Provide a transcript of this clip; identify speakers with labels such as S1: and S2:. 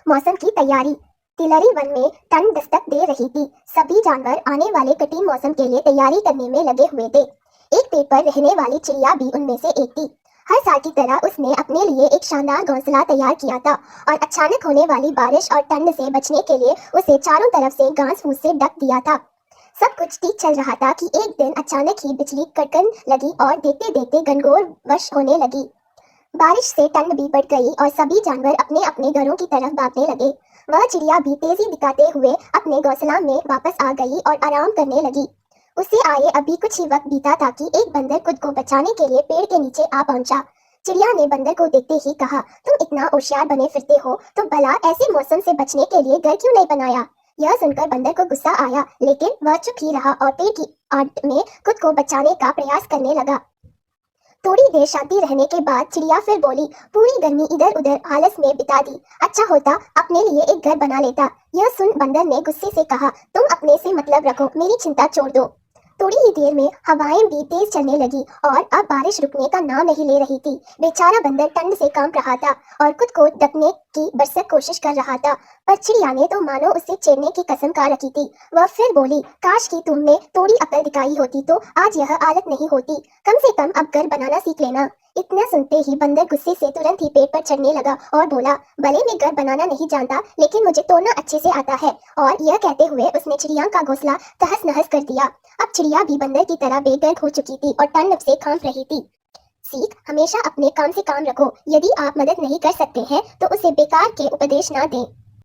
S1: मौसम की तैयारी। तिलरी वन में ठंड दस्तक दे रही थी। सभी जानवर आने वाले कठिन मौसम के लिए तैयारी करने में लगे हुए थे। एक पेड़ पर रहने वाली चिड़िया भी उनमें से एक थी। हर साल की तरह उसने अपने लिए एक शानदार घोंसला तैयार किया था और अचानक होने वाली बारिश और ठंड से बचने के लिए उसे चारों तरफ से घास फूस से ढक दिया था। सब कुछ ठीक चल रहा था कि एक दिन अचानक ही बिजली कड़कन लगी और देखते देखते घनघोर वर्ष होने लगी। बारिश से ठंड भी बढ़ गई और सभी जानवर अपने अपने घरों की तरफ भागने लगे। वह चिड़िया भी तेजी दिखाते हुए अपने घोंसला में वापस आ गई और आराम करने लगी। उसे आए अभी कुछ ही वक्त बीता था कि एक बंदर खुद को बचाने के लिए पेड़ के नीचे आ पहुंचा। चिड़िया ने बंदर को देखते ही कहा, तुम इतना होशियार बने फिरते हो तो भला ऐसे मौसम से बचने के लिए घर क्यों नहीं बनाया। यह सुनकर बंदर को गुस्सा आया, लेकिन वह चुप ही रहा और पेड़ की आड़ में खुद को बचाने का प्रयास करने लगा। थोड़ी देर शांति रहने के बाद चिड़िया फिर बोली, पूरी गर्मी इधर उधर आलस में बिता दी, अच्छा होता अपने लिए एक घर बना लेता। यह सुन बंदर ने गुस्से से कहा, तुम अपने से मतलब रखो, मेरी चिंता छोड़ दो। थोड़ी ही देर में हवाएं भी तेज चलने लगी और अब बारिश रुकने का नाम नहीं ले रही थी। बेचारा बंदर ठंड से कांप रहा था और खुद को ढकने की भरसक कोशिश कर रहा था, पर चिड़िया ने तो मानो उसे छेड़ने की कसम खा रखी थी। वह फिर बोली, काश कि तुमने थोड़ी अकल दिखाई होती तो आज यह हालत नहीं होती। कम से कम अब घर बनाना सीख लेना। इतना सुनते ही बंदर गुस्से से तुरंत ही पेड़ पर चढ़ने लगा और बोला, भले मैं घर बनाना नहीं जानता लेकिन मुझे तोड़ना अच्छे से आता है। और यह कहते हुए उसने चिड़िया का घोंसला तहस नहस कर दिया। अब चिड़िया भी बंदर की तरह बेघर हो चुकी थी और ठंड से कांप रही थी। सीख, हमेशा अपने काम से काम रखो। यदि आप मदद नहीं कर सकते हैं तो उसे बेकार के उपदेश ना दें।